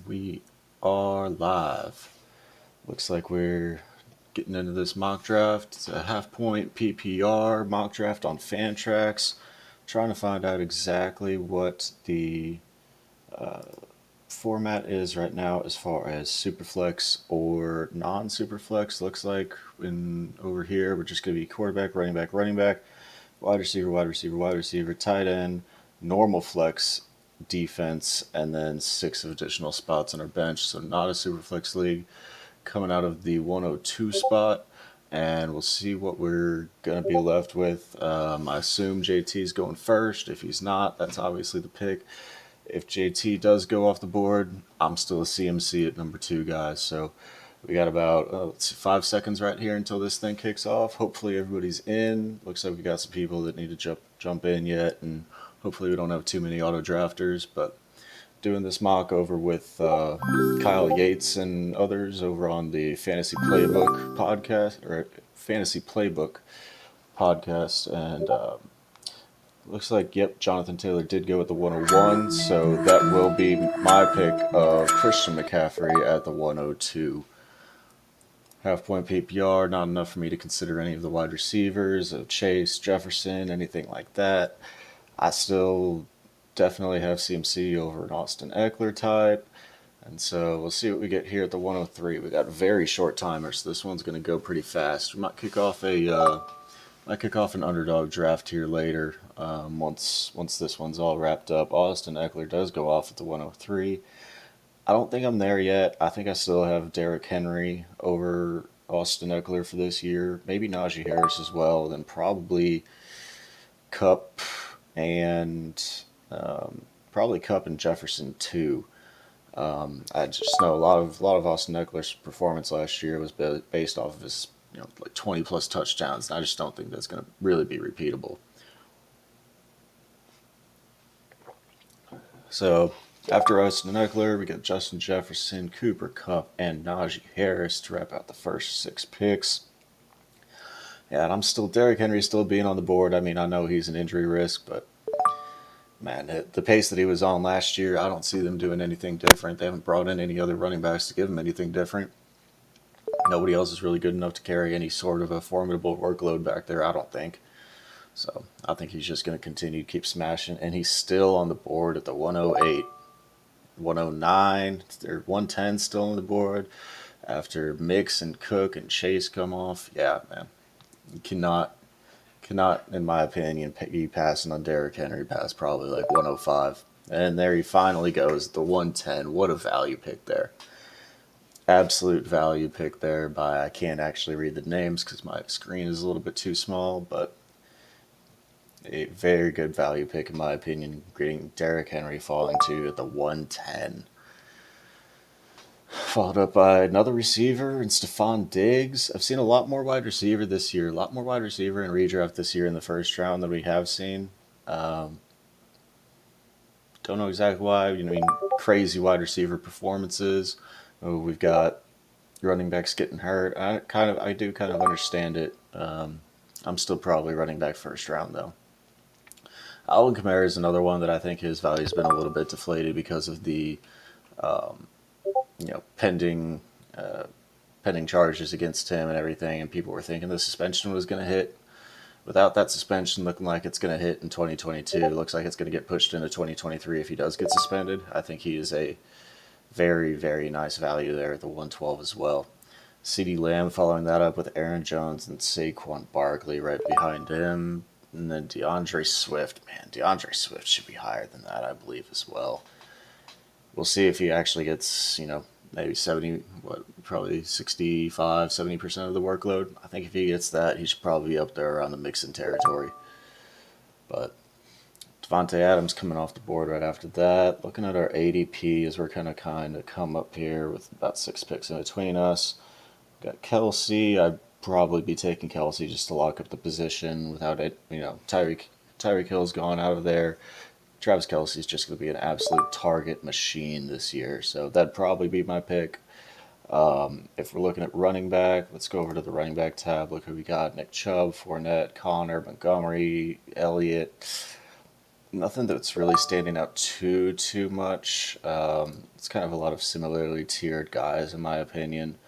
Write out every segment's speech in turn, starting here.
We are live. Looks like we're getting into this mock draft. It's a half point PPR mock draft on Fantrax. Trying to find out exactly what the format is right now as far as superflex or non-superflex. Looks like in over here we're just going to be quarterback, running back, wide receiver, wide receiver, tight end, normal flex, defense, and then 6 additional spots on our bench. So not a super flex league. Coming out of the 102 spot, and we'll see what we're going to be left with. I assume JT's going first. If he's not, that's obviously the pick. If JT does go off the board, I'm still a CMC at number 2, guys. So we got about 5 seconds right here until this thing kicks off. Hopefully everybody's in. Looks like we got some people that need to jump in yet, and hopefully we don't have too many auto drafters. But doing this mock over with Kyle Yates and others over on the Fantasy Playbook podcast, or Fantasy Playbook podcast, and looks like, yep, Jonathan Taylor did go at the 101, so that will be my pick of Christian McCaffrey at the 102. Half point PPR, not enough for me to consider any of the wide receivers, of Chase, Jefferson, anything like that. I still definitely have CMC over an Austin Eckler type. And so we'll see what we get here at the 103. We got a very short timer, so this one's going to go pretty fast. We might kick off an underdog draft here later. Once this one's all wrapped up, Austin Eckler does go off at the 103. I don't think I'm there yet. I think I still have Derrick Henry over Austin Eckler for this year. Maybe Najee Harris as well. Then probably Cup and probably Cup and Jefferson too. I just know a lot of Austin Eckler's performance last year was based off of his like 20 plus touchdowns. And I just don't think that's going to really be repeatable. So after Austin Eckler, we got Justin Jefferson, Cooper Kupp, and Najee Harris to wrap out the first 6 picks. Yeah, and Derrick Henry still being on the board. I mean, I know he's an injury risk, but man, the pace that he was on last year, I don't see them doing anything different. They haven't brought in any other running backs to give him anything different. Nobody else is really good enough to carry any sort of a formidable workload back there, I don't think. So I think he's just going to continue to keep smashing, and he's still on the board at the 108, 109, or 110 still on the board after Mix and Cook and Chase come off. Yeah, man, you cannot, in my opinion, be passing on Derrick Henry past probably like 105. And there he finally goes, the 110. What a value pick there. Absolute value pick there by, I can't actually read the names because my screen is a little bit too small, but a very good value pick in my opinion, getting Derrick Henry falling to at the 110. Followed up by another receiver in Stephon Diggs. I've seen a lot more wide receiver this year, a lot more wide receiver in redraft this year in the first round than we have seen. Don't know exactly why. I mean, crazy wide receiver performances. We've got running backs getting hurt. I do kind of understand it. I'm still probably running back first round though. Alvin Kamara is another one that I think his value's been a little bit deflated because of the pending charges against him and everything, and people were thinking the suspension was going to hit. Without that suspension looking like it's going to hit in 2022, it looks like it's going to get pushed into 2023 if he does get suspended. I think he is a very, very nice value there at the 112 as well. CeeDee Lamb following that up with Aaron Jones and Saquon Barkley right behind him. And then Deandre Swift. Man, Deandre Swift should be higher than that, I believe, as well. We'll see if he actually gets, maybe 65, 70% of the workload. I think if he gets that, he should probably be up there around the Mixon territory. But Devontae Adams coming off the board right after that. Looking at our ADP as we're kind of come up here with about 6 picks in between us. Got Kelsey. I'd probably be taking Kelsey just to lock up the position without it. Tyreek Hill's gone out of there. Travis Kelsey's just going to be an absolute target machine this year, so that'd probably be my pick. If we're looking at running back, let's go over to the running back tab. Look who we got: Nick Chubb, Fournette, Connor, Montgomery, Elliott. Nothing that's really standing out too much. It's kind of a lot of similarly tiered guys, in my opinion.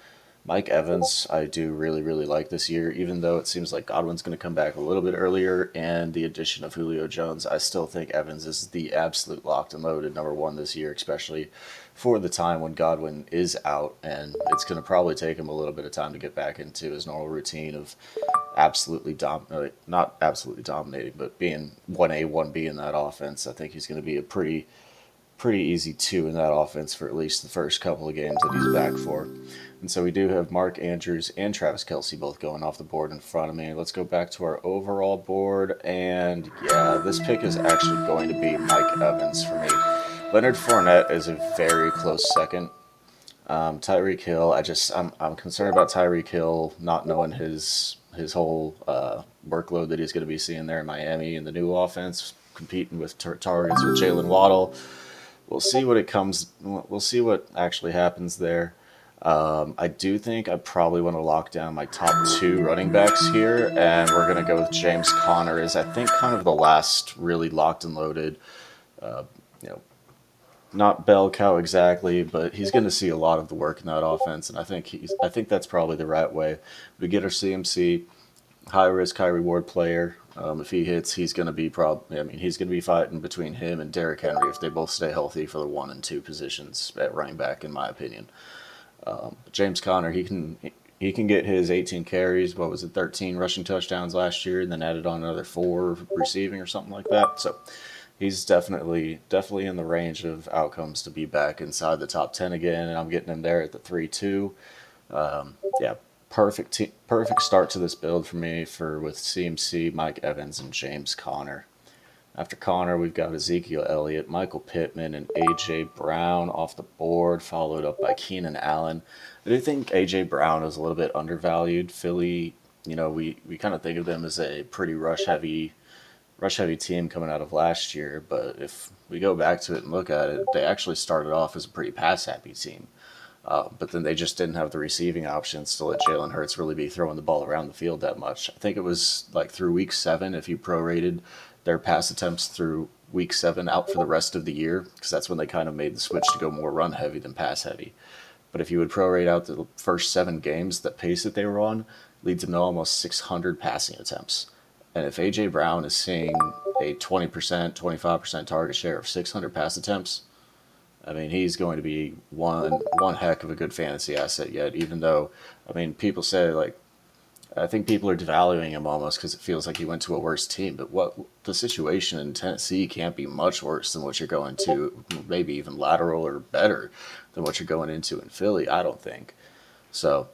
Mike Evans, I do really like this year, even though it seems like Godwin's going to come back a little bit earlier, and the addition of Julio Jones. I still think Evans is the absolute locked and loaded number one this year, especially for the time when Godwin is out, and it's going to probably take him a little bit of time to get back into his normal routine of not absolutely dominating, but being 1A, 1B in that offense. I think he's going to be a pretty easy two in that offense for at least the first couple of games that he's back for. And so we do have Mark Andrews and Travis Kelce both going off the board in front of me. Let's go back to our overall board. And yeah, this pick is actually going to be Mike Evans for me. Leonard Fournette is a very close second. Tyreek Hill, I'm concerned about Tyreek Hill not knowing his whole workload that he's going to be seeing there in Miami in the new offense, competing with targets with Jalen Waddle. We'll see what it comes. We'll see what actually happens there. I do think I probably want to lock down my top two running backs here, and we're going to go with James Conner as I think kind of the last really locked and loaded, you know, not bell cow exactly, but he's going to see a lot of the work in that offense, and I think that's probably the right way. We get our CMC, high risk, high reward player. If he hits, he's going to be he's going to be fighting between him and Derrick Henry if they both stay healthy for the 1 and 2 positions at running back, in my opinion. James Conner, he can get his 18 carries. What was it, 13 rushing touchdowns last year, and then added on another 4 receiving or something like that. So he's definitely in the range of outcomes to be back inside the top 10 again, and I'm getting him there at the 3-2. Yeah, perfect start to this build for me with CMC, Mike Evans, and James Conner. After Conner, we've got Ezekiel Elliott, Michael Pittman, and A.J. Brown off the board, followed up by Keenan Allen. I do think A.J. Brown is a little bit undervalued. Philly, we kind of think of them as a pretty rush-heavy team coming out of last year, but if we go back to it and look at it, they actually started off as a pretty pass-happy team. But then they just didn't have the receiving options to let Jalen Hurts really be throwing the ball around the field that much. I think it was like through week 7, if you prorated their pass attempts through week 7 out for the rest of the year, because that's when they kind of made the switch to go more run heavy than pass heavy. But if you would prorate out the first 7 games, the pace that they were on leads them to almost 600 passing attempts. And if A.J. Brown is seeing a 20%, 25% target share of 600 pass attempts, I mean, he's going to be one heck of a good fantasy asset yet, even though, people say, I think people are devaluing him almost because it feels like he went to a worse team. But the situation in Tennessee can't be much worse than what you're going to, maybe even lateral or better than what you're going into in Philly, I don't think. So,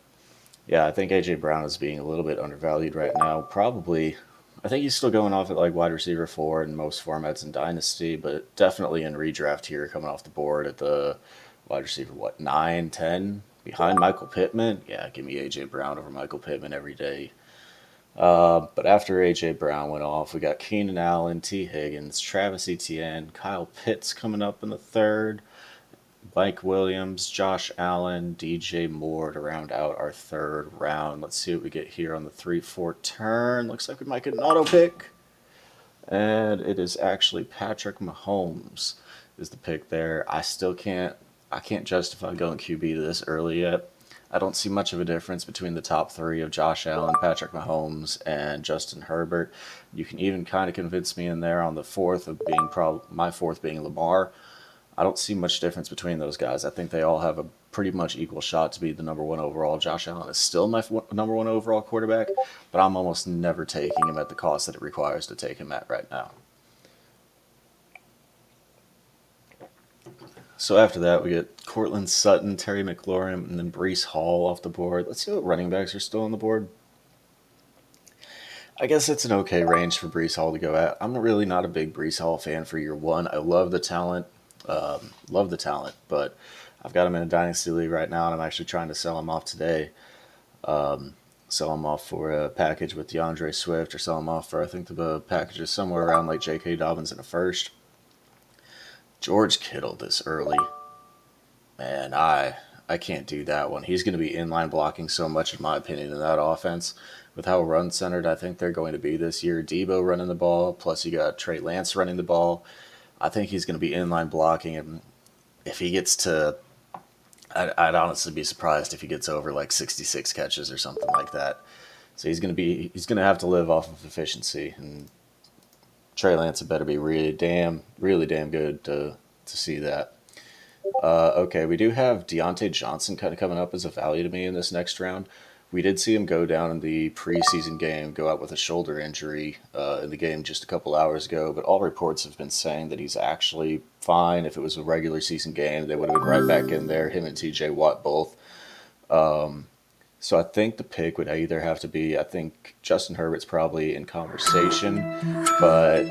yeah, I think A.J. Brown is being a little bit undervalued right now. Probably, I think he's still going off at like wide receiver 4 in most formats in Dynasty, but definitely in redraft here, coming off the board at the wide receiver, 9, 10? Behind Michael Pittman? Yeah, give me A.J. Brown over Michael Pittman every day. But after A.J. Brown went off, we got Keenan Allen, T. Higgins, Travis Etienne, Kyle Pitts coming up in the 3rd, Mike Williams, Josh Allen, DJ Moore to round out our 3rd round. Let's see what we get here on the 3-4 turn. Looks like we might get an auto pick. And it is actually Patrick Mahomes is the pick there. I can't justify going QB this early yet. I don't see much of a difference between the top 3 of Josh Allen, Patrick Mahomes, and Justin Herbert. You can even kind of convince me in there on the 4th of being my 4th being Lamar. I don't see much difference between those guys. I think they all have a pretty much equal shot to be the number 1 overall. Josh Allen is still my number 1 overall quarterback, but I'm almost never taking him at the cost that it requires to take him at right now. So after that, we get Cortland Sutton, Terry McLaurin, and then Breece Hall off the board. Let's see what running backs are still on the board. I guess it's an okay range for Breece Hall to go at. I'm really not a big Breece Hall fan for year 1. I love the talent, but I've got him in a dynasty league right now, and I'm actually trying to sell him off today. Sell him off for a package with Deandre Swift, or sell him off for, I think the package is somewhere around like J.K. Dobbins in a 1st. George Kittle this early. Man, I I can't do that one. He's going to be inline blocking so much, in my opinion, in that offense. With how run-centered I think they're going to be this year. Debo running the ball, plus you got Trey Lance running the ball. I think he's going to be inline blocking, and if he gets to, I'd honestly be surprised if he gets over like 66 catches or something like that. So he's gonna have to live off of efficiency, and Trey Lance had better be really damn good to see that. Okay, we do have Deontay Johnson kind of coming up as a value to me in this next round. We did see him go down in the preseason game, go out with a shoulder injury in the game just a couple hours ago, but all reports have been saying that he's actually fine. If it was a regular season game, they would have been right back in there, him and TJ Watt both. So I think the pick would either have to be, I think Justin Herbert's probably in conversation, but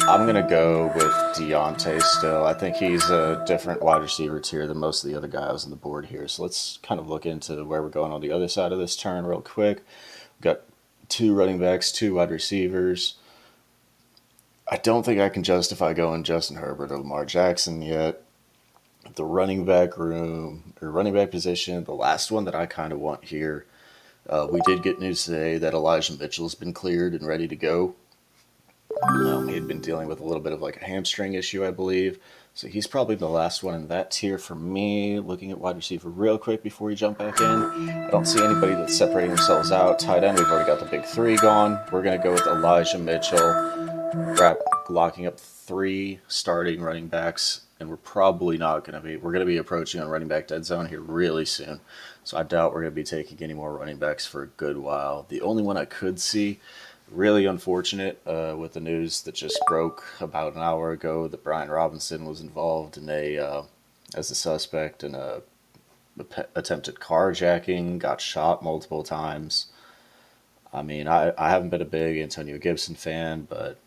I'm going to go with Deontay still. I think he's a different wide receiver tier than most of the other guys on the board here. So let's kind of look into where we're going on the other side of this turn real quick. We've got 2 running backs, 2 wide receivers. I don't think I can justify going Justin Herbert or Lamar Jackson yet. The running back room, or running back position, the last one that I kind of want here. We did get news today that Elijah Mitchell's been cleared and ready to go. He had been dealing with a little bit of like a hamstring issue, I believe. So he's probably the last one in that tier for me. Looking at wide receiver real quick before we jump back in. I don't see anybody that's separating themselves out. Tight end, we've already got the big 3 gone. We're going to go with Elijah Mitchell, locking up 3 starting running backs, and we're probably not going to be. We're going to be approaching on running back dead zone here really soon. So I doubt we're going to be taking any more running backs for a good while. The only one I could see, really unfortunate with the news that just broke about an hour ago that Brian Robinson was involved in as a suspect in a attempted carjacking, got shot multiple times. I mean, I haven't been a big Antonio Gibson fan, but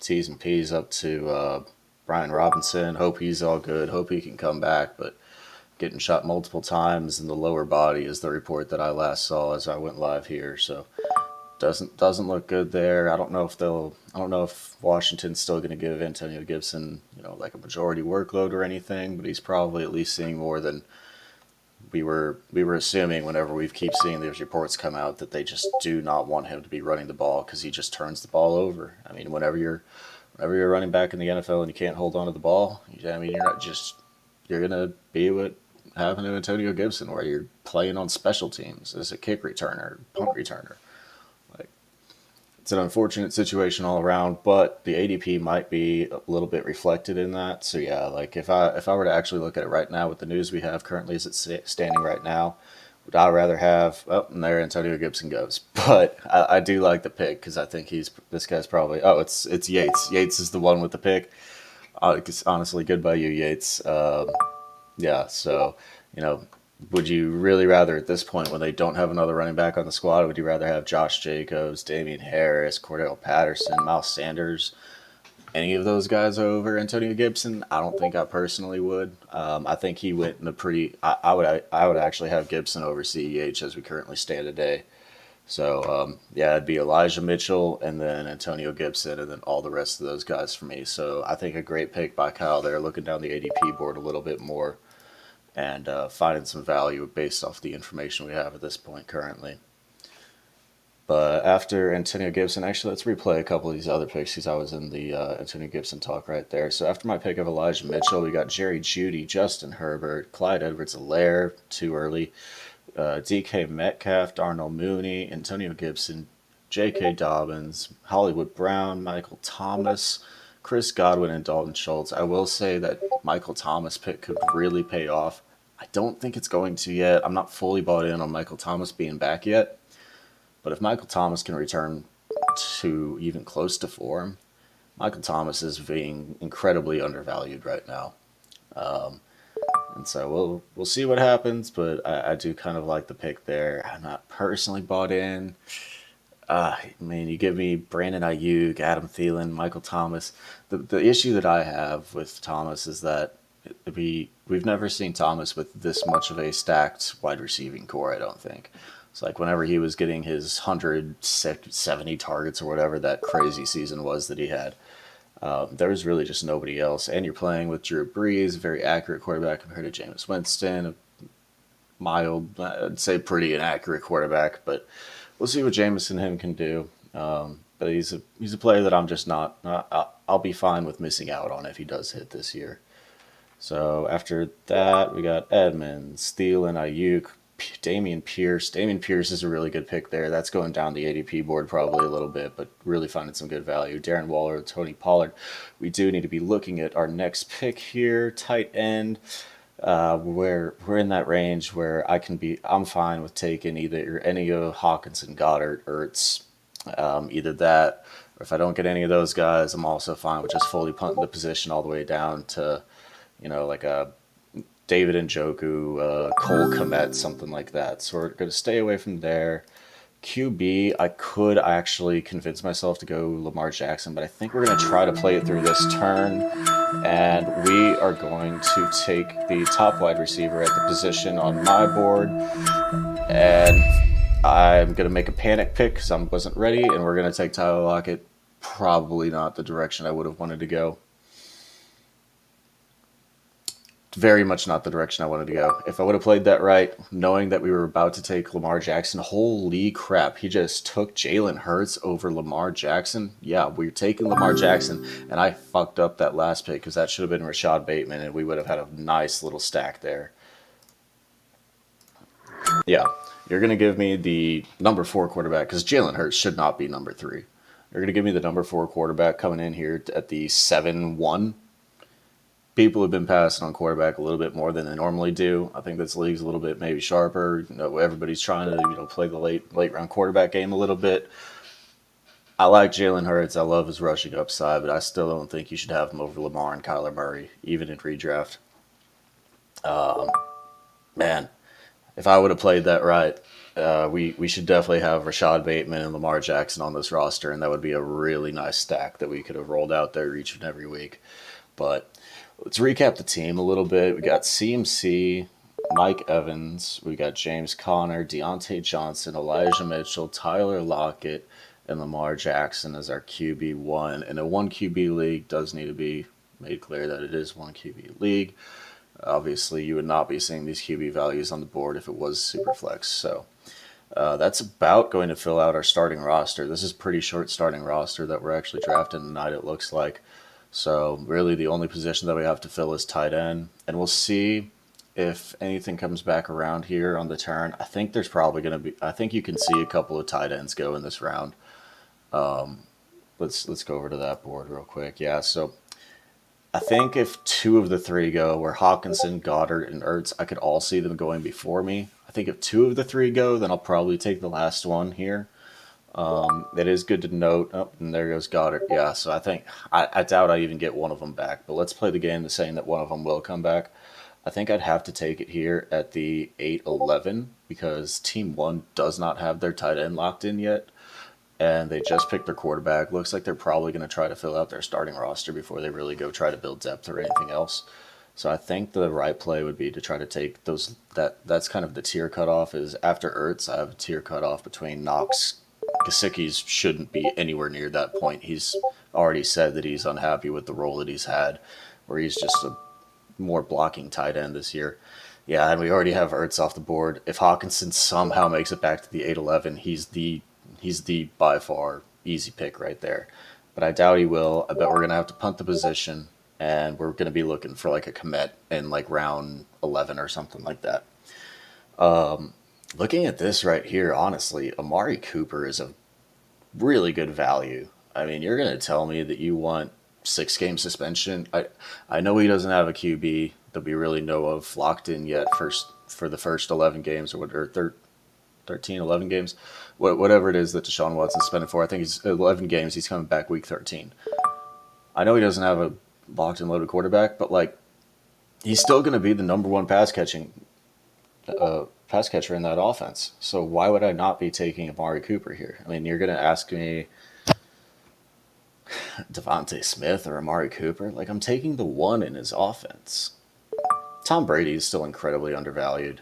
T's and P's up to Brian Robinson. Hope he's all good. Hope he can come back, but getting shot multiple times in the lower body is the report that I last saw as I went live here. So doesn't look good there. I don't know if Washington's still going to give Antonio Gibson, like a majority workload or anything, but he's probably at least seeing more than we were assuming whenever we keep seeing these reports come out that they just do not want him to be running the ball because he just turns the ball over. I mean, whenever you're running back in the NFL and you can't hold on to the ball, I mean, you're gonna be what happened to Antonio Gibson, where you're playing on special teams as a kick returner, punt returner. Like, it's an unfortunate situation all around, but the ADP might be a little bit reflected in that. So yeah, like if I were to actually look at it right now with the news we have currently as it's standing right now, would I rather have, and there Antonio Gibson goes. But I do like the pick because I think this guy's probably, it's Yates. Yates is the one with the pick. Honestly, good by you, Yates. Yeah, so, would you really rather at this point when they don't have another running back on the squad, would you rather have Josh Jacobs, Damian Harris, Cordell Patterson, Miles Sanders, any of those guys over Antonio Gibson? I don't think I personally would. I think he went in a pretty. I would actually have Gibson over CEH as we currently stand today. So yeah, it'd be Elijah Mitchell and then Antonio Gibson and then all the rest of those guys for me. So I think a great pick by Kyle there, looking down the ADP board a little bit more and finding some value based off the information we have at this point currently. But after Antonio Gibson, actually, let's replay a couple of these other picks because I was in the Antonio Gibson talk right there. So after my pick of Elijah Mitchell, we got Jerry Jeudy, Justin Herbert, Clyde Edwards-Helaire, too early, DK Metcalf, Darnell Mooney, Antonio Gibson, J.K. Dobbins, Hollywood Brown, Michael Thomas, Chris Godwin, and Dalton Schultz. I will say that Michael Thomas pick could really pay off. I don't think it's going to yet. I'm not fully bought in on Michael Thomas being back yet. But if Michael Thomas can return to even close to form, Michael Thomas is being incredibly undervalued right now. And so we'll see what happens, but I do kind of like the pick there. I'm not personally bought in. You give me Brandon Ayuk, Adam Thielen, Michael Thomas. The issue that I have with Thomas is that we've never seen Thomas with this much of a stacked wide receiving core, I don't think. It's like whenever he was getting his 170 targets or whatever that crazy season was that he had, there was really just nobody else. And you're playing with Drew Brees, a very accurate quarterback compared to Jameis Winston, a mild, I'd say pretty inaccurate quarterback, but we'll see what Jameson him can do. But he's a player that I'm just not. I'll be fine with missing out on if he does hit this year. So after that, we got Edmonds, Thielen, Ayuk, Damian Pierce. Damian Pierce is a really good pick there. That's going down the ADP board probably a little bit, but really finding some good value. Darren Waller, Tony Pollard. We do need to be looking at our next pick here, tight end. Where we're in that range where I'm fine with taking either any of Hawkinson, Goddard, Ertz, either that, or if I don't get any of those guys, I'm also fine with just fully punting the position all the way down to, like a David Njoku, Cole Kmet, something like that. So we're going to stay away from there. QB, I could actually convince myself to go Lamar Jackson, but I think we're going to try to play it through this turn, and we are going to take the top wide receiver at the position on my board, and I'm going to make a panic pick because I wasn't ready, and we're going to take Tyler Lockett. Probably not the direction I would have wanted to go. Very much not the direction I wanted to go. If I would have played that right, knowing that we were about to take Lamar Jackson, holy crap, he just took Jalen Hurts over Lamar Jackson. Yeah, we're taking Lamar Jackson, and I fucked up that last pick because that should have been Rashad Bateman, and we would have had a nice little stack there. Yeah, you're going to give me the number 4 quarterback because Jalen Hurts should not be number 3. You're going to give me the number 4 quarterback coming in here at the 7-1. People have been passing on quarterback a little bit more than they normally do. I think this league's a little bit maybe sharper. Everybody's trying to play the late round quarterback game a little bit. I like Jalen Hurts. I love his rushing upside, but I still don't think you should have him over Lamar and Kyler Murray, even in redraft. Man, if I would have played that right, we should definitely have Rashad Bateman and Lamar Jackson on this roster, and that would be a really nice stack that we could have rolled out there each and every week. But let's recap the team a little bit. We got CMC, Mike Evans, we got James Conner, Deontay Johnson, Elijah Mitchell, Tyler Lockett, and Lamar Jackson as our QB1. And a 1 QB league does need to be made clear that it is 1 QB league. Obviously, you would not be seeing these QB values on the board if it was Superflex. So that's about going to fill out our starting roster. This is a pretty short starting roster that we're actually drafting tonight, it looks like. So really the only position that we have to fill is tight end. And we'll see if anything comes back around here on the turn. I think there's probably going to be, I think you can see a couple of tight ends go in this round. Let's go over to that board real quick. Yeah, so I think if 2 of the 3 go, where Hawkinson, Goddard, and Ertz, I could all see them going before me. I think if 2 of the 3 go, then I'll probably take the last one here. It is good to note. Oh, and there goes Goddard. Yeah, so I think I doubt I even get one of them back. But let's play the game saying that one of them will come back. I think I'd have to take it here at the 8-11 because Team 1 does not have their tight end locked in yet. And they just picked their quarterback. Looks like they're probably going to try to fill out their starting roster before they really go try to build depth or anything else. So I think the right play would be to try to take those. That's kind of the tier cutoff. Is after Ertz, I have a tier cutoff between Knox. Gesicki's shouldn't be anywhere near that point. He's already said that he's unhappy with the role that he's had, where he's just a more blocking tight end this year. Yeah, and we already have Ertz off the board. If Hawkinson somehow makes it back to the 8-11, he's the by far easy pick right there. But I doubt he will. I bet we're going to have to punt the position, and we're going to be looking for like a Kmet in like round 11 or something like that. Looking at this right here, honestly, Amari Cooper is a really good value. I mean, you're going to tell me that you want 6-game suspension. I know he doesn't have a QB that we really know of locked in yet for the first 11 games or 13, 11 games, whatever it is that Deshaun Watson's spending for. I think he's 11 games. He's coming back week 13. I know he doesn't have a locked and loaded quarterback, but like he's still going to be the number 1 pass catcher in that offense. So why would I not be taking Amari Cooper here? I mean, you're going to ask me Devontae Smith or Amari Cooper. Like, I'm taking the 1 in his offense. Tom Brady is still incredibly undervalued.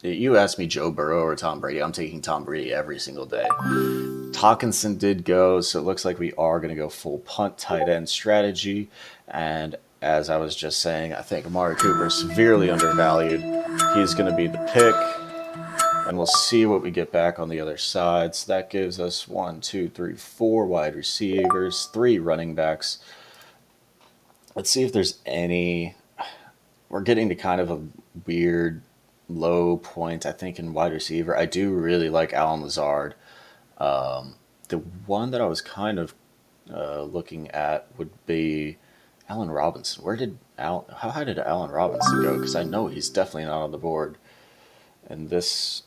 You ask me Joe Burrow or Tom Brady, I'm taking Tom Brady every single day. Hawkinson did go, so it looks like we are going to go full punt tight end strategy. And as I was just saying, I think Amari Cooper is severely undervalued. he's going to be the pick. And we'll see what we get back on the other side. So that gives us 1, 2, 3, 4 wide receivers, 3 running backs. Let's see if there's any. We're getting to kind of a weird low point, I think, in wide receiver. I do really like Allen Lazard. The one that I was kind of looking at would be Allen Robinson. How high did Allen Robinson go? Because I know he's definitely not on the board in this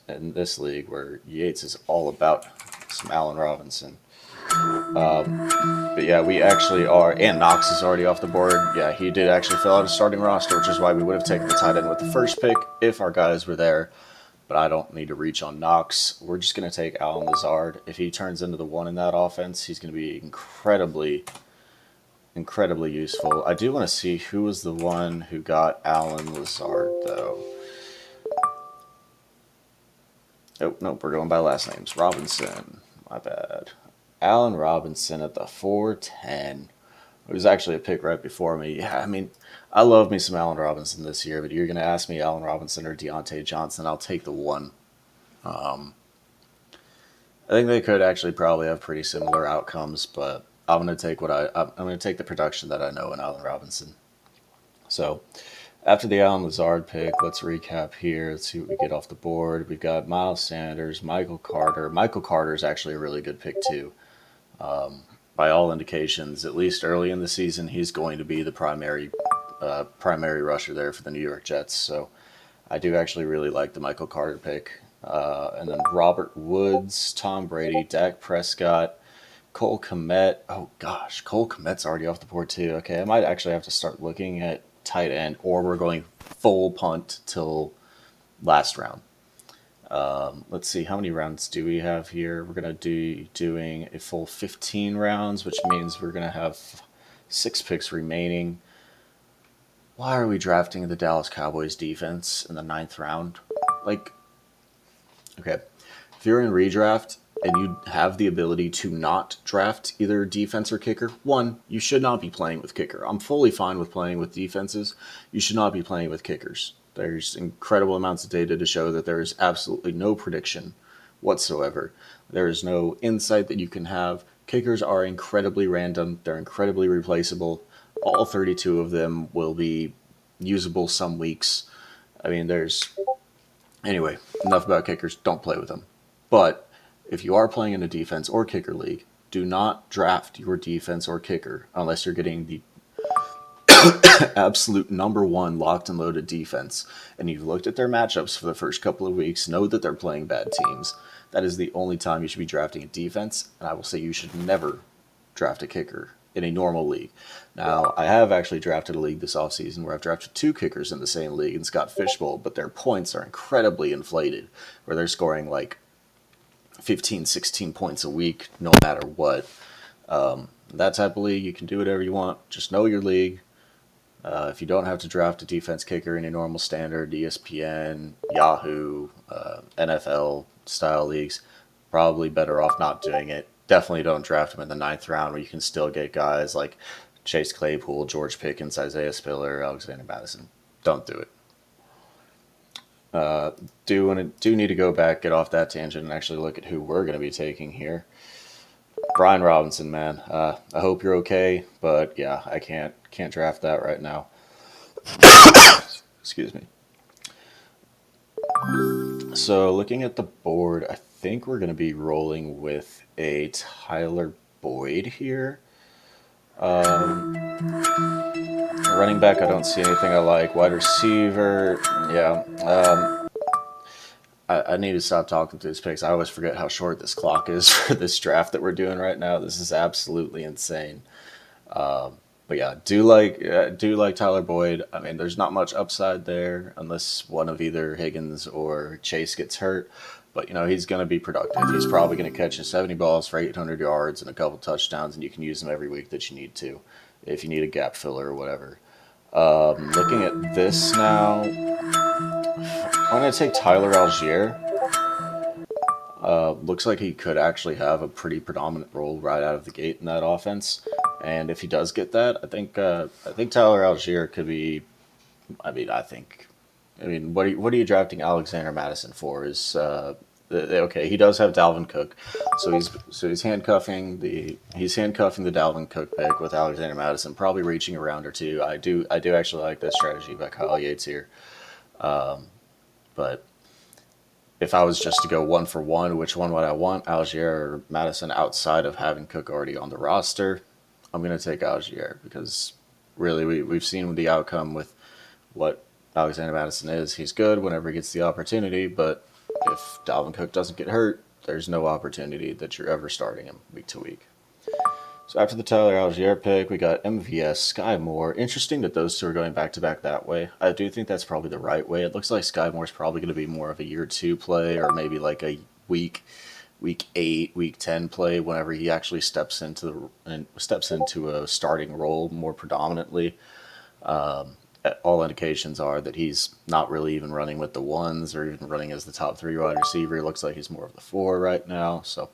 league where Yates is all about some Allen Robinson. But yeah, we actually are, and Knox is already off the board. Yeah, he did actually fill out a starting roster, which is why we would have taken the tight end with the first pick if our guys were there. But I don't need to reach on Knox. We're just going to take Allen Lazard. If he turns into the one in that offense, he's going to be incredibly useful. I do want to see who was the one who got Allen Lazard, though. Oh, nope, we're going by last names. Robinson. My bad. Allen Robinson at the 410. It was actually a pick right before me. Yeah, I mean, I love me some Allen Robinson this year, but you're going to ask me Allen Robinson or Deontay Johnson, I'll take the one. I think they could actually probably have pretty similar outcomes, but I'm going to take I'm going to take the production that I know in Allen Robinson. So, after the Allen Lazard pick, let's recap here. Let's see what we get off the board. We've got Miles Sanders, Michael Carter. Michael Carter is actually a really good pick too. By all indications, at least early in the season, he's going to be the primary rusher there for the New York Jets. So I do actually really like the Michael Carter pick. And then Robert Woods, Tom Brady, Dak Prescott, Cole Kmet. Oh gosh, Cole Kmet's already off the board too. Okay, I might actually have to start looking at tight end, or we're going full punt till last round. Let's see, how many rounds do we have here? We're going to be doing a full 15 rounds, which means we're going to have 6 picks remaining. Why are we drafting the Dallas Cowboys defense in the 9th round? Like, okay, if you're in redraft and you have the ability to not draft either defense or kicker, one, you should not be playing with kicker. I'm fully fine with playing with defenses. You should not be playing with kickers. There's incredible amounts of data to show that there is absolutely no prediction whatsoever. There is no insight that you can have. Kickers are incredibly random. They're incredibly replaceable. All 32 of them will be usable some weeks. I mean, anyway, enough about kickers. Don't play with them. But if you are playing in a defense or kicker league, do not draft your defense or kicker unless you're getting the absolute number 1 locked and loaded defense, and you've looked at their matchups for the first couple of weeks, know that they're playing bad teams. That is the only time you should be drafting a defense, and I will say you should never draft a kicker in a normal league. Now, I have actually drafted a league this offseason where I've drafted 2 kickers in the same league in Scott Fishbowl, but their points are incredibly inflated, where they're scoring like 15, 16 points a week, no matter what. That type of league, you can do whatever you want. Just know your league. If you don't have to draft a defense kicker in a normal standard, ESPN, Yahoo, NFL style leagues, probably better off not doing it. Definitely don't draft them in the 9th round where you can still get guys like Chase Claypool, George Pickens, Isaiah Spiller, Alexander Madison. Don't do it. Do need to go back, get off that tangent, and actually look at who we're going to be taking here. Brian Robinson, man. I hope you're okay, but yeah, I can't draft that right now. Excuse me. So looking at the board, I think we're going to be rolling with a Tyler Boyd here. Running back, I don't see anything I like. Wide receiver, yeah. I need to stop talking through these picks. I always forget how short this clock is for this draft that we're doing right now. This is absolutely insane. But yeah, do like Tyler Boyd. I mean, there's not much upside there unless one of either Higgins or Chase gets hurt. But, he's going to be productive. He's probably going to catch 70 balls for 800 yards and a couple touchdowns, and you can use him every week that you need to if you need a gap filler or whatever. Looking at this now, I'm going to take Tyler Algiere. Looks like he could actually have a pretty predominant role right out of the gate in that offense. And if he does get that, I think Tyler Algiere could be, I think I mean, what are you drafting Alexander Madison for? Is okay? He does have Dalvin Cook, he's handcuffing the Dalvin Cook pick with Alexander Madison, probably reaching a round or two. I do actually like this strategy by Kyle Yates here, but if I was just to go one for one, which one would I want, Algiere or Madison, outside of having Cook already on the roster? I'm going to take Algiere because really we've seen the outcome with what Alexander Madison is. He's good whenever he gets the opportunity, but if Dalvin Cook doesn't get hurt, there's no opportunity that you're ever starting him week to week. So after the Tyler Algiere pick, we got MVS, Sky Moore. Interesting that those two are going back to back that way. I do think that's probably the right way. It looks like Sky Moore's probably going to be more of a year 2 play, or maybe like a week 8, week 10 play whenever he actually steps into a starting role more predominantly. All indications are that he's not really even running with the ones or even running as the top 3 wide receiver. It looks like he's more of the 4 right now. So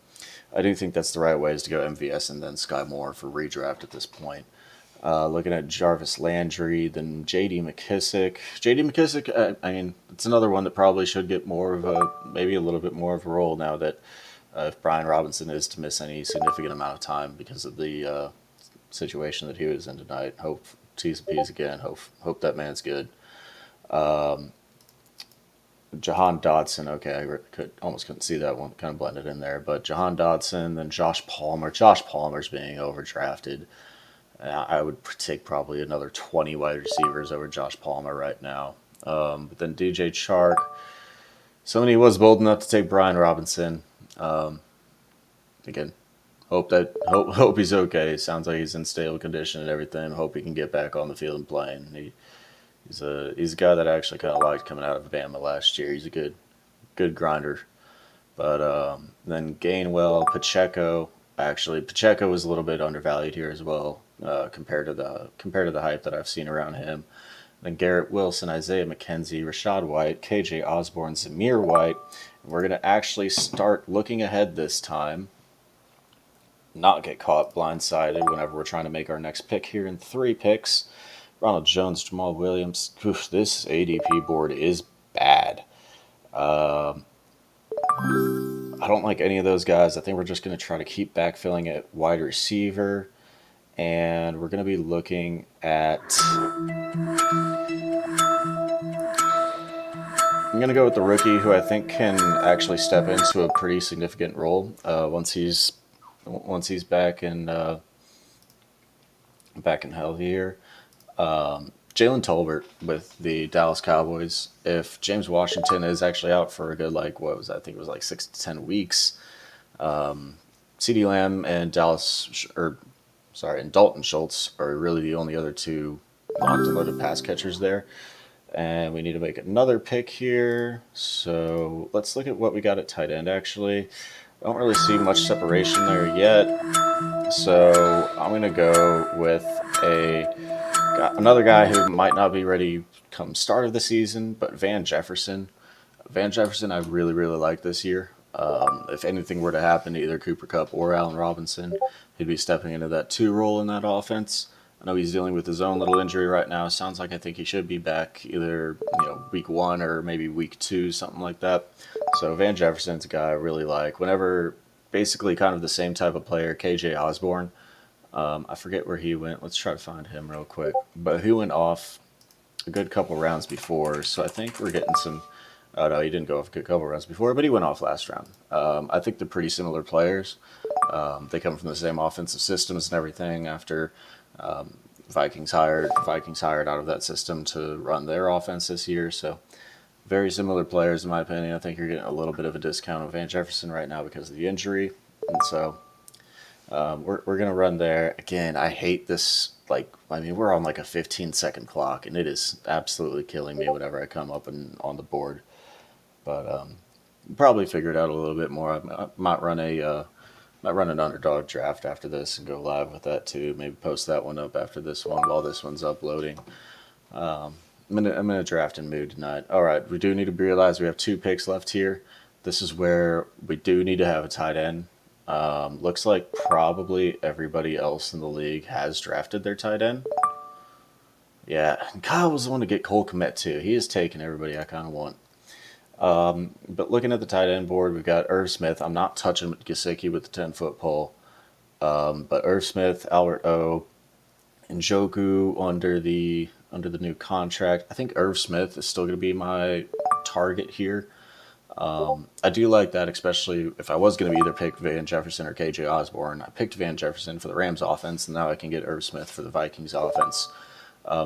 I do think that's the right way, is to go MVS and then Sky Moore for redraft at this point. Looking at Jarvis Landry, then J.D. McKissick. J.D. McKissick, I mean, it's another one that probably should get maybe a little bit more of a role now that if Brian Robinson is to miss any significant amount of time because of the situation that he was in tonight. Hope T's and P's again. Hope that man's good. Jahan Dotson, okay, almost couldn't see that one, kind of blended in there. But Jahan Dotson, then Josh Palmer. Josh Palmer's being overdrafted. I would take probably another 20 wide receivers over Josh Palmer right now. But then DJ Chark. Somebody was bold enough to take Brian Robinson. Again, hope he's okay. Sounds like he's in stable condition and everything. Hope he can get back on the field and playing. He's a guy that I actually kind of liked coming out of Bama last year. He's a good grinder. But then Gainwell, Pacheco. Actually, Pacheco was a little bit undervalued here as well compared to the hype that I've seen around him. Then Garrett Wilson, Isaiah McKenzie, Rashad White, KJ Osborne, Zamir White. And we're going to actually start looking ahead this time. Not get caught blindsided whenever we're trying to make our next pick here in 3 picks. Ronald Jones, Jamal Williams. Oof, this ADP board is bad. I don't like any of those guys. I think we're just going to try to keep backfilling at wide receiver. And we're going to be looking at... I'm going to go with the rookie who I think can actually step into a pretty significant role once he's back in healthy here. Jalen Tolbert with the Dallas Cowboys. If James Washington is actually out for a good, I think it was 6 to 10 weeks. CeeDee Lamb and Dalton Schultz are really the only other 2 locked and loaded pass catchers there. And we need to make another pick here. So let's look at what we got at tight end, actually. I don't really see much separation there yet. So I'm going to go with another guy who might not be ready come start of the season, but Van Jefferson. Van Jefferson I really, really like this year. If anything were to happen to either Cooper Kupp or Allen Robinson, he'd be stepping into that 2 role in that offense. I know he's dealing with his own little injury right now. Sounds like I think he should be back either week 1 or maybe week 2, something like that. So Van Jefferson's a guy I really like. Whenever basically kind of the same type of player, KJ Osborne. I forget where he went. Let's try to find him real quick. But he went off a good couple rounds before, so I think we're getting some... Oh, no, he didn't go off a good couple rounds before, but he went off last round. I think they're pretty similar players. They come from the same offensive systems and everything after... Vikings hired out of that system to run their offense this year. So very similar players in my opinion. I think you're getting a little bit of a discount on Van Jefferson right now because of the injury. And so we're going to run there. Again, I hate this. We're on a 15-second clock, and it is absolutely killing me whenever I come up on the board. But probably figure it out a little bit more. I might run an underdog draft after this and go live with that too. Maybe post that one up after this one while this one's uploading. I'm in a drafting mood tonight. All right, we do need to realize we have 2 picks left here. This is where we do need to have a tight end. Looks like probably everybody else in the league has drafted their tight end. Yeah, and Kyle was the one to get Cole Kmet too. He is taking everybody I kind of want. But looking at the tight end board, we've got Irv Smith. I'm not touching Gesicki with the 10-foot pole. But Irv Smith, Albert O, and Njoku under the new contract. I think Irv Smith is still going to be my target here. I do like that, especially if I was going to either pick Van Jefferson or KJ Osborne. I picked Van Jefferson for the Rams offense, and now I can get Irv Smith for the Vikings offense.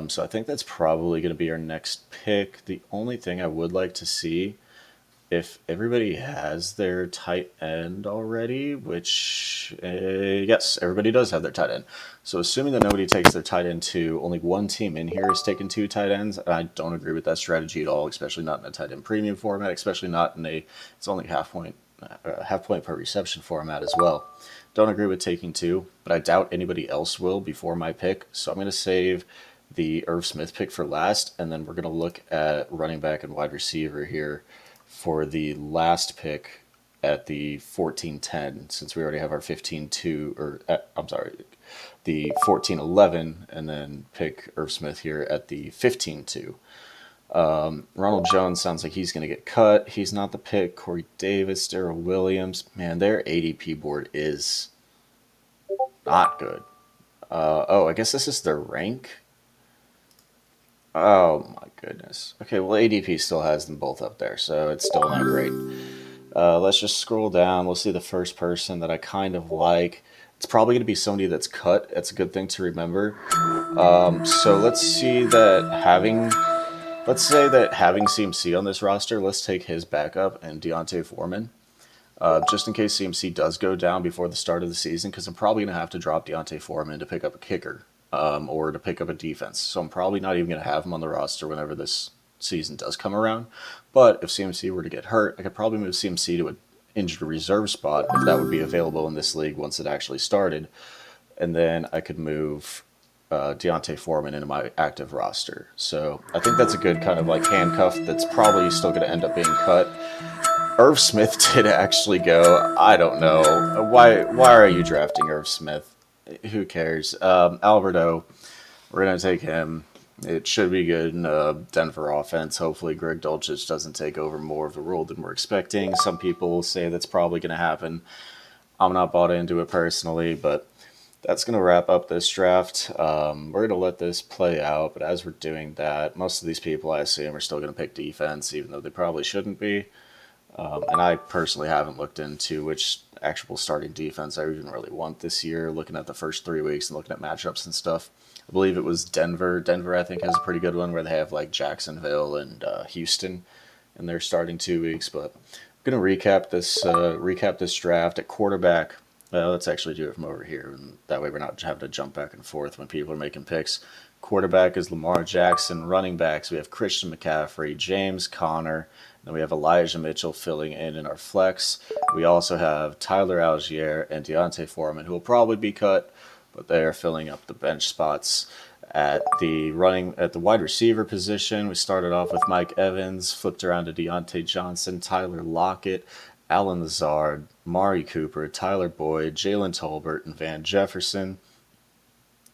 So I think that's probably going to be our next pick. The only thing I would like to see, if everybody has their tight end already, which, yes, everybody does have their tight end. So assuming that nobody takes their tight end two, only one team in here is taking two tight ends. And I don't agree with that strategy at all, especially not in a tight end premium format, especially not in it's only half point per reception format as well. Don't agree with taking two, but I doubt anybody else will before my pick. So I'm going to save the Irv Smith pick for last, and then we're going to look at running back and wide receiver here for the last pick at the 14-10, since we already have our 15-2, or I'm sorry, the 14-11, and then pick Irv Smith here at the 15-2. Ronald Jones sounds like he's going to get cut. He's not the pick. Corey Davis, Darrell Williams. Man, their ADP board is not good. I guess this is their rank. Oh my goodness. Okay, well ADP still has them both up there, so it's still not great. Let's just scroll down. We'll see the first person that I kind of like. It's probably going to be somebody that's cut. That's a good thing to remember. So let's say that having CMC on this roster, let's take his backup and Deontay Foreman. Just in case CMC does go down before the start of the season, because I'm probably going to have to drop Deontay Foreman to pick up a kicker. Or to pick up a defense. So I'm probably not even going to have him on the roster whenever this season does come around. But if CMC were to get hurt, I could probably move CMC to an injured reserve spot if that would be available in this league once it actually started. And then I could move Deontay Foreman into my active roster. So I think that's a good kind of like handcuff that's probably still going to end up being cut. Irv Smith did actually go. I don't know. Why are you drafting Irv Smith? Who cares? Alberto, we're going to take him. It should be good in Denver offense. Hopefully Greg Dulcich doesn't take over more of the role than we're expecting. Some people say that's probably going to happen. I'm not bought into it personally, but that's going to wrap up this draft. We're going to let this play out, but as we're doing that, most of these people, I assume, are still going to pick defense, even though they probably shouldn't be. And I personally haven't looked into which actual starting defense I even really want this year, looking at the first 3 weeks and looking at matchups and stuff. I believe it was Denver. Denver, I think, has a pretty good one where they have like Jacksonville and Houston in their starting 2 weeks. But I'm going to recap this draft at quarterback. Let's actually do it from over here, and that way we're not having to jump back and forth when people are making picks. Quarterback is Lamar Jackson. Running backs, we have Christian McCaffrey, James Conner. Then we have Elijah Mitchell filling in our flex. We also have Tyler Algiere and Deontay Foreman, who will probably be cut, but they are filling up the bench spots. At the wide receiver position, we started off with Mike Evans, flipped around to Deontay Johnson, Tyler Lockett, Alan Lazard, Mari Cooper, Tyler Boyd, Jalen Tolbert, and Van Jefferson.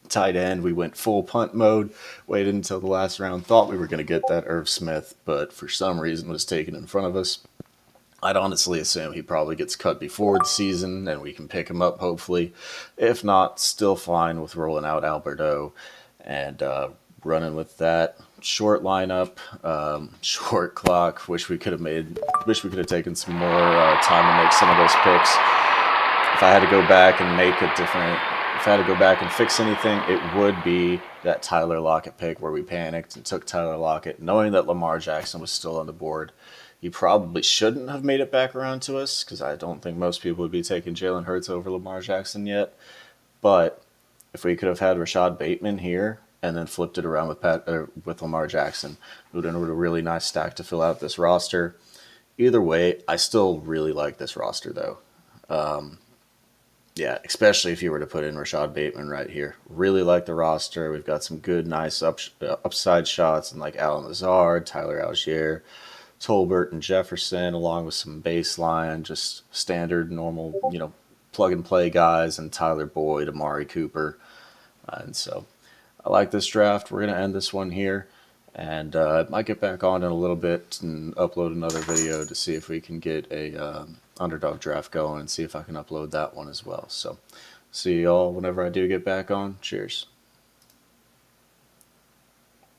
Tight end, we went full punt mode, waited until the last round, thought we were going to get that Irv Smith, but for some reason was taken in front of us. I'd honestly assume he probably gets cut before the season, and we can pick him up, hopefully. If not, still fine with rolling out Alberto and running with that. Short lineup, short clock. Wish we could have taken some more time to make some of those picks. If I had to go back and fix anything, it would be that Tyler Lockett pick where we panicked and took Tyler Lockett, knowing that Lamar Jackson was still on the board. He probably shouldn't have made it back around to us, because I don't think most people would be taking Jalen Hurts over Lamar Jackson yet. But if we could have had Rashad Bateman here and then flipped it around with Lamar Jackson, it would have been a really nice stack to fill out this roster. Either way, I still really like this roster, though. Yeah, especially if you were to put in Rashad Bateman right here. Really like the roster. We've got some good, nice upside shots, and like Alan Lazard, Tyler Algiere, Tolbert, and Jefferson, along with some baseline, just standard, normal, plug and play guys, and Tyler Boyd, Amari Cooper. And so I like this draft. We're going to end this one here. And I might get back on in a little bit and upload another video to see if we can get a underdog draft going and see if I can upload that one as well. So see y'all whenever I do get back on. Cheers.